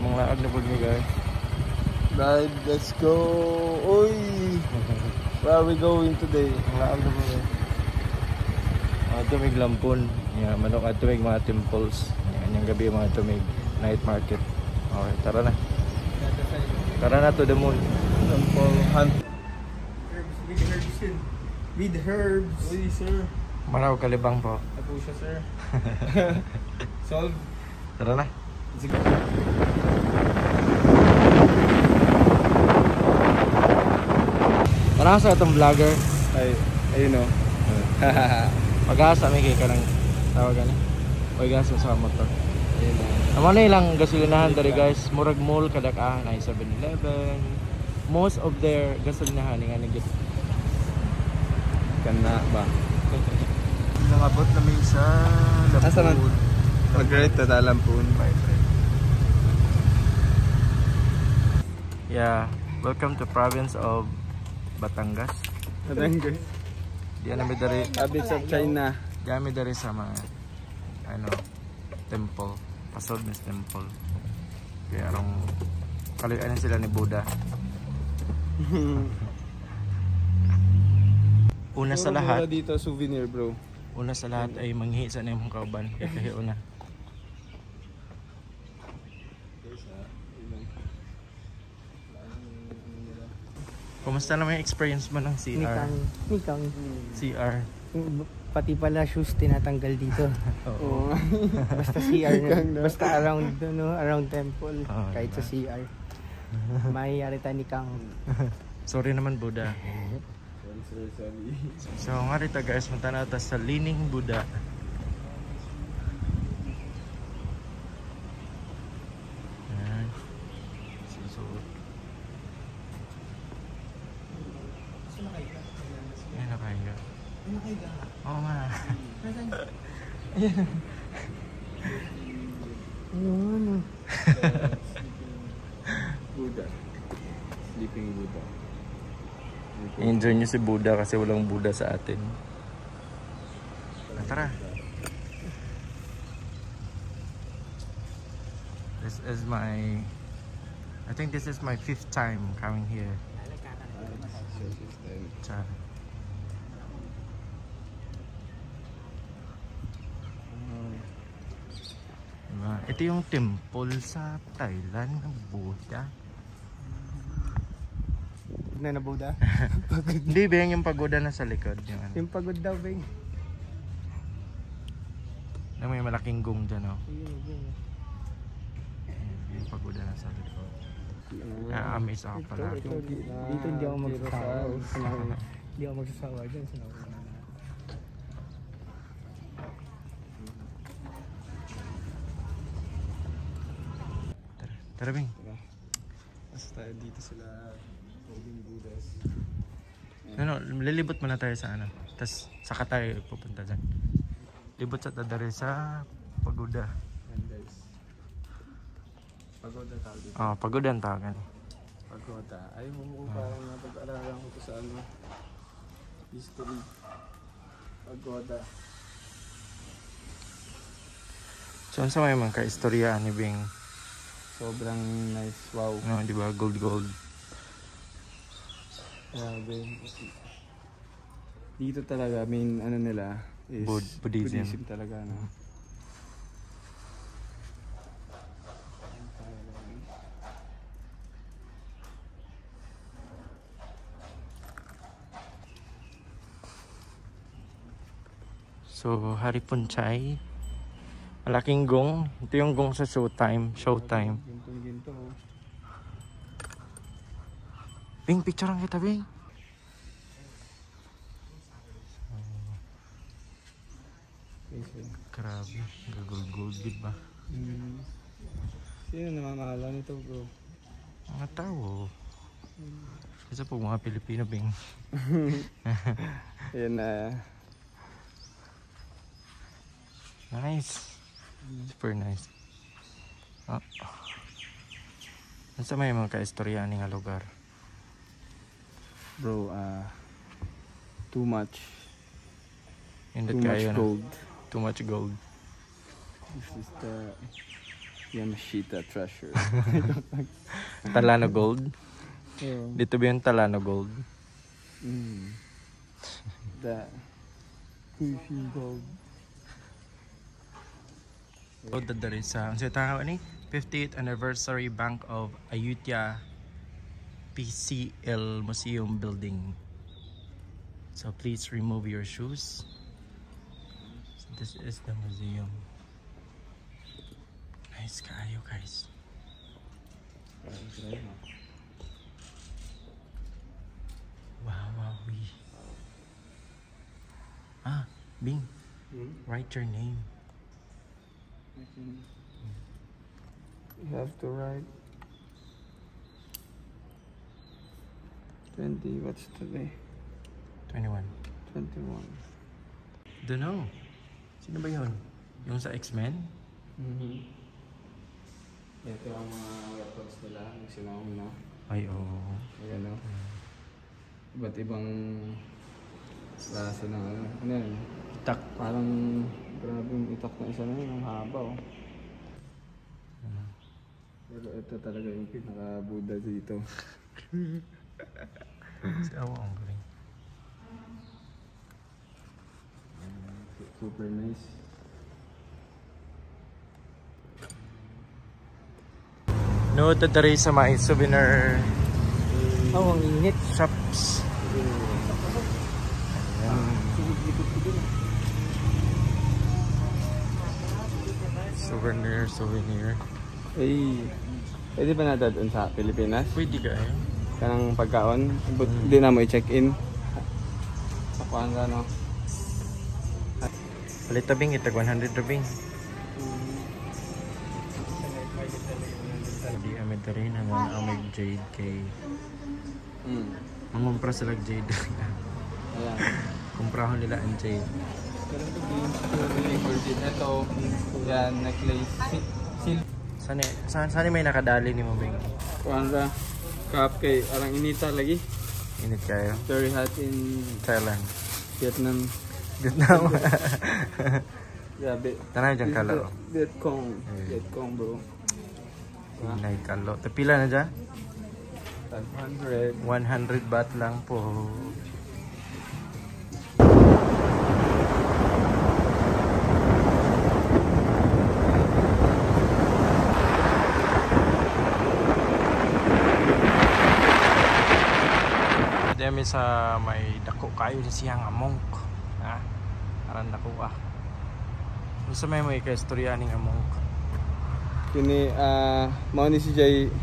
Mga laag na po niyo guys. Right, let's go. Uy! Where are we going today? Mga laag na po guys. Tumig lampon. Yeah, manok at tumig mga temples. Yan yung gabi mga tumig night market. Okay, tara na. Tara na to the moon. Temple hunt. Herbs with herbs yun. With herbs. Uy, sir. Maraw kalibang po. Ako siya, sir. Solve. Tara na. Sige. Tara sa itong vlogger. Ay, ayun o. Pag-asa may kaya ka ng tawagan na. Pag-asa sa motor. Ayun o. Amo na ilang gasolinahan dari guys. Murag mall kadak na 7-Eleven. Most of their gasolinahan nga nagit. Kana ba? Nangabot na may sa Asa man? Lampun. Mag-rate na Lampun. Bye friend. Yeah, welcome to province of Batangas. Batangas. Diyan namin dari. Habits of China. Diyan namin dari sa mga temple, Pasolmes temple. Kaya arong kalian sila ni Buddha. Una sa lahat, dito souvenir, bro. una sa lahat ay manghi sa nimong kauban. Kaya una. Kumusta naman yung experience mo ng CR? Nikang. CR. Pati pala shoes tinatanggal dito. Oo. Basta CR na. Basta around, around temple. Oh, kahit diba? sa CR. Mahihari tayo ni Kang. Sorry naman Buddha. So nga rito guys, punta na tayo sa Lining Buddha. Ayan. Susuot. Ayan nakahiga. Oo nga. Ayan. Ano? Buddha. Sleeping Buddha. Enjoy nyo si Buddha kasi walang Buddha sa atin. Tara. This is my... I think this is my 5th time coming here. Char. Diba? Ito yung temple sa Thailand ng Buddha. Na Buddha? Hindi, Beng, yung pagoda na sa likod. Yung pagod daw, Beng. May malaking gong dyan, oh. Yun. Yung pagoda na sa likod. Amaze ako pala. Dito hindi ako magsasawa. Hindi ako magsasawa dyan. Tara, Beng. Basta dito sila holding Buddhas. Lilibot muna tayo sa ano. Tapos saka tayo pupunta dyan. Libot sa tadari sa pagoda. Yan guys. Pagoda tawag dito. Pagoda ang tawagan. Pagoda. Ay mo parang napag-aralan ko to sa ano. History. Pagoda. So ano sa may mga ka-istorya ni Bing? Sobrang nice. Wow. No, di ba? Gold. Grabe. Dito talaga, main ano nila is Buddhism talaga, no? So, Haripunchay. Malaking gong. Ito yung gong sa Showtime. Ginto. Bing, picturean kita, Bing. Grabe. Gold, di ba? Sino namamahala nito, bro? Mga tao. Kasi po mga Pilipino, Bing. Ayan na. Nice. Super nice. Nasa may mga ka-istorya nga lugar? Bro, too much. Indot Too much kayo, no? gold. Too much gold. This is the Yamashita treasure. Talano Gold. Yeah. Dito ba yung Talano Gold? The Kushi Gold. So, dadari sa, ang sitaw ni 50th Anniversary Bank of Ayutthaya PCL Museum Building. So please remove your shoes. So, this is the museum. Nice kayo guys. Wow. Bing, write your name. You have to write 20, what's today? 21. 21. Don't know. Sino ba yun? Yung sa X-Men? Ito ang mga weapons nila, yung sinauna. Ay, oo. Ayan o. Iba't ibang klase ng ano. Ano yan? Itak. Parang grabe yung itak na isa na yun, ang haba o. Pero ito talaga yung pinaka-Buddha dito. Sawa ang galing. Super nice. No, dadari sa mga souvenir Oh, ang init. shops. Souvenir. Ay, pwede ba na doon sa Pilipinas? Pwede ka eh. Kanang pagkaon? But hindi na mo i-check-in. Pakuhan ka no? Palit tabing, itag 100 tabing. Di amid na rin naman ang may jade kay... Mangumpra sila jade. Ayan. Kumprahon nila ang jade. Ito, yan, necklace. Saan may nakadali ni mo, Bing? Kuhan ka. Cup kay arang inita lagi. Init kayo. Very hot in Thailand. Vietnam. Vietnam. Grabe. Tanay dyan kalo. Vietcong. Vietcong bro. Inay kalo. Tapila na dyan? 500. 100 baht lang po. Demi sa may dako kayo siya nga monk. Ha? Aran dako ah. Gusto may ikastorya ning monk. Kini mao ni si Jay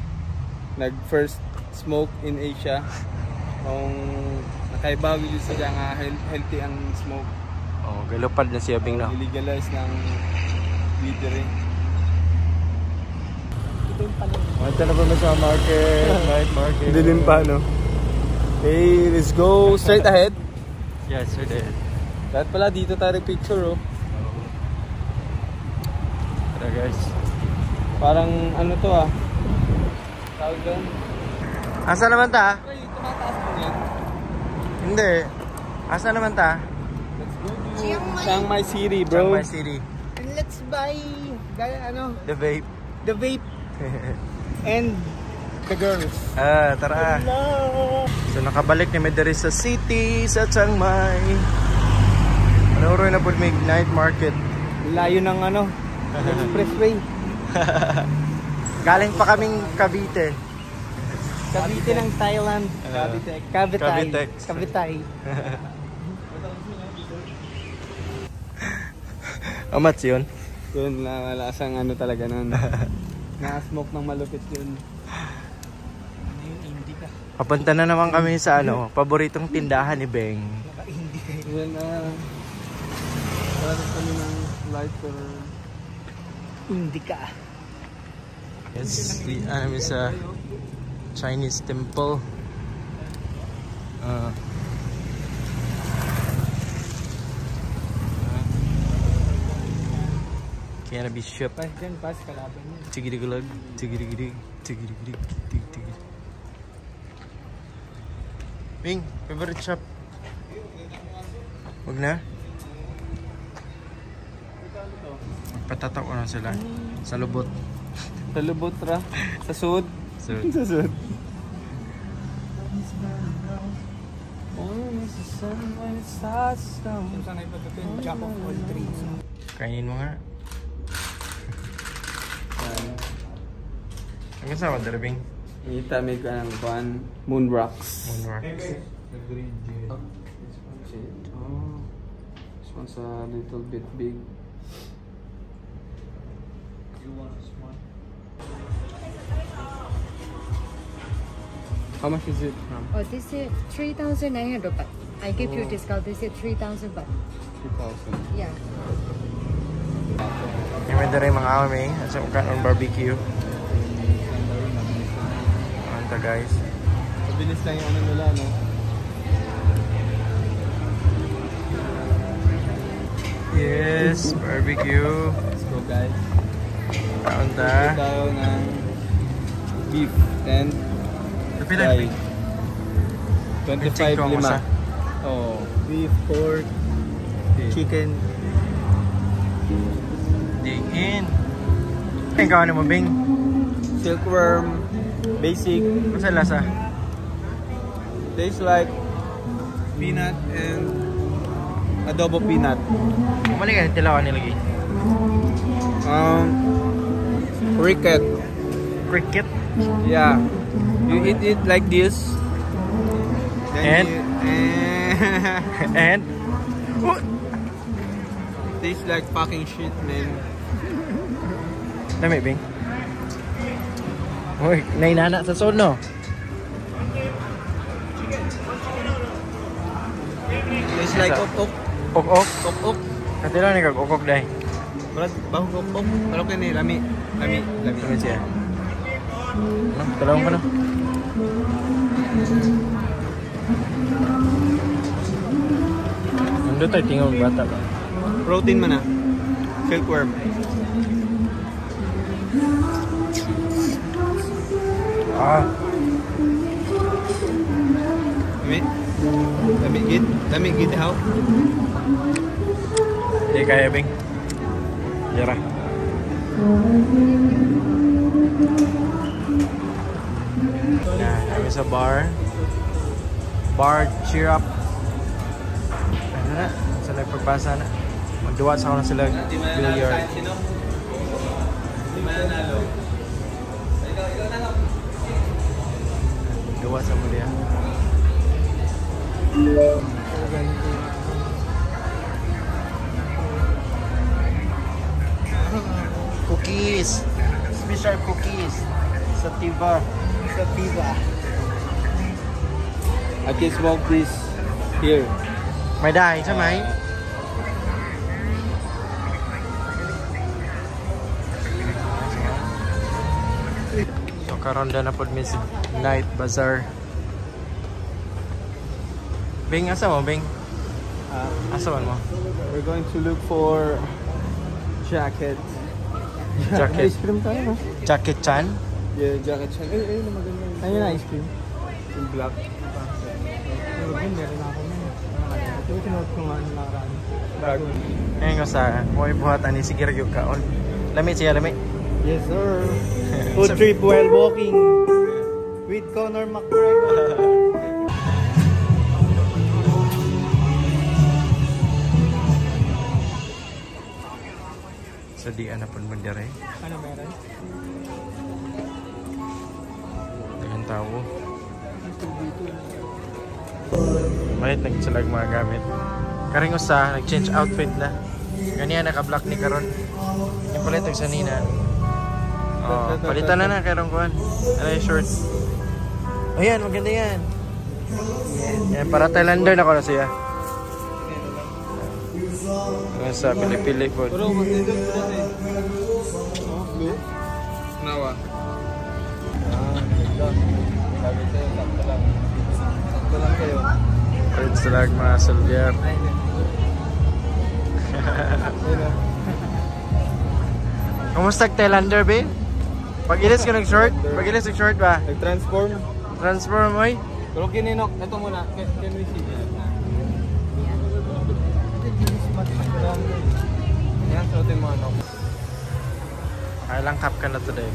nag first smoke in Asia. Kung nakaibaw yun sila nga healthy ang smoke. Oh, galupad na siya Bing no. Illegalize ng weedery. Ito na po sa market, night market. Dilim pa no. Hey, let's go straight ahead. Yes, we did. Kahit pala dito tayo picture oh. Tara guys. Parang ano to ah. Tawag doon. Asa naman ta? Ay, tumataas mo yan. Hindi. Asa naman ta? Let's go to Chiang Mai City bro. Chiang Mai City. And let's buy The vape. the vape and the girls. Tara. So nakabalik ni Mederi sa city, sa Chiang Mai. Manuro na po may night market. Layo ng expressway. Galing pa kaming Cavite. Cavite ng Thailand. Cavite. Cavite. Amats yun. Yun na lasang ano talaga nun. Na-smoke ng malupit yun. Papunta na naman kami sa paboritong tindahan ni Beng. Yan para kami ng light for Indica. Yes, kami sa Chinese temple. Cannabis shop. Pas dyan, pas kalaban niya. Tigidigilag, tigidigidig, tigidigidig, tigidigidig. Bing, favorite shop? Wag na? Patataw ko na sila sa lubot. Talubot ra. Sa sud. So, Sa sud. Only the sun when it starts down. Kung saan ay pagkakin, jack of all trades. kainin mo nga. Ang kasama, Darabing? Ita may kanang kuan moon rocks. Moonrocks. Oh, this one's a little bit big. How much is it from? Oh, this is 3,900 baht. I give you discount. This is 3,000 baht. 3,000. Yeah. Yung may daray mga ame, sa on barbecue. Anta guys. Mabilis lang yung ano nila, no? Yes, barbecue. Let's go, guys. Anta. Tayo ng beef and Kapilan, fry. 25 lima. Oh, Beef, pork, chicken. Diin. Ang kawan mo, Bing? Silkworm, basic. Masa lasa? Tastes like peanut and adobo peanut. Mali ka, tilawan nilagi. Cricket. Cricket. Yeah. You eat it like this. And? And? Tastes like fucking shit, man. Dami, Bing. Uy, nainana sa sono. Tastes like Isa. ok-ok. Ok-ok. Ok-ok. Katila ni kag-ok dahi. Brad, baho ok-ok. Pero kani, lami. Lami. Lami. Sabi siya. Ano? Talawang ka na. Nandun tayo tingong bata ba? Protein man na. Silkworm. Ah, Lami. Lami gid. Lami gid how? hindi kaya, Bing. Yara. Yan, kami sa bar. Bar, cheer up. Ano na? Sa nagpagpasa na. Magduwa sa ako na sila billiard. Sino? Di mananalo. Duwa sa muli. Cookies. Special cookies. Sativa. Sativa. I can smoke this here. May dahil sa may. So karon na po mi night bazaar. Bing, asa mo, Bing? Asa man mo? We're going to look for jacket. Jacket. Ice cream tayo, no? Jacket Chan? Yeah, jacket siya. Ayun na maganda yung Ayun na, ice cream. yung black. Pero din, meron na ako na. Ito yung kinuot ko nga nung nakaraan. Bago. Ngayon ko sa buhay buhatan ni sige ragyo kaon. Lamit siya, lamit. Yes, sir. Food trip while walking. With Conor McGregor. So di ana pun mandare. Ano meron? Dengan tao. Mahit nagsalag mga gamit. Karing usa nag-change outfit na. Ganiya naka-black ni karon. Yung palit og sanina. Oh, palitan na karong kuan. Ano yung short? Ayan, maganda yan. Yan, para Thailander na ko na siya. Ano sa pili-pili po. Pero maganda ko na eh. Oh, blue. Nawa. Ganda. Sabi sa'yo, sakto lang. Sakto lang kayo. Pwede salag mga soldier. Kumusta Thailander, be? Pag-ilis ka nag-short? Pag-ilis nag-short ba? Nag-transform. Transform mo eh? Pero kininok, ito muna. Can we see? Yan, suotin mo ano. Ilang cup ka na today?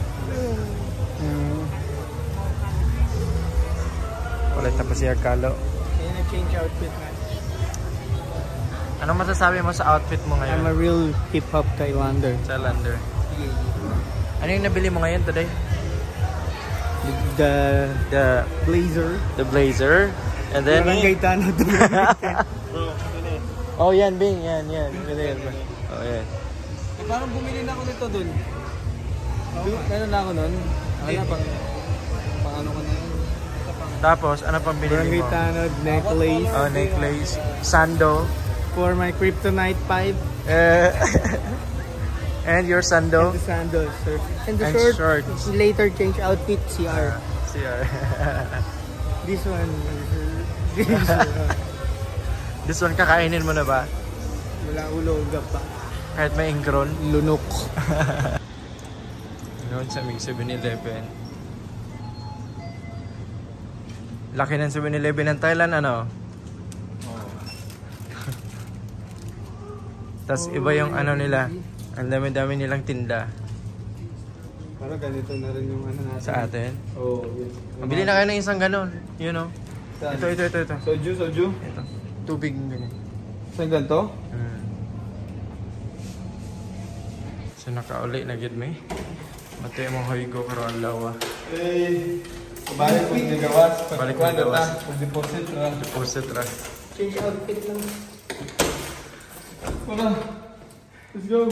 Ulit na pa siya kalo. Kaya na-change outfit na. Anong masasabi mo sa outfit mo ngayon? I'm a real hip-hop Thailander. Thailander. Ano yung nabili mo ngayon today? The blazer. The blazer. And then... Barangay Tanod. Oh, yan, Bing. Yan. Bili yan. Oh, yan. Parang bumili na ako nito dun. Meron na ako nun. Kaya pang ano ko na yun. Tapos, ano pang binili Barangay mo? Tanod, necklace. Oh, necklace. Sando. For my Kryptonite 5. And your sando. And the sandals, sir. And the And short. shorts. Later change outfit, CR. CR. This one. This one, kakainin mo na ba? Wala ulo, pa. Kahit may ingron. Lunok. Noon sa Mig 7-Eleven. Laki ng 7-Eleven ng Thailand, ano? Tapos iba yung ano nila. Ang dami-dami nilang tinda. Parang ganito na rin yung ano natin. Sa atin. Oo. Mabili na kayo ng isang ganon. You know? Ito. Soju? Ito. Tubig ganyan. Saan ganito? So nakauli na gid may. Mati mo hoygo karon lawa. Balik ko yung gawas. Balik ko yung gawas. Pag-deposit na. Deposit ra. Change outfit lang. Let's go.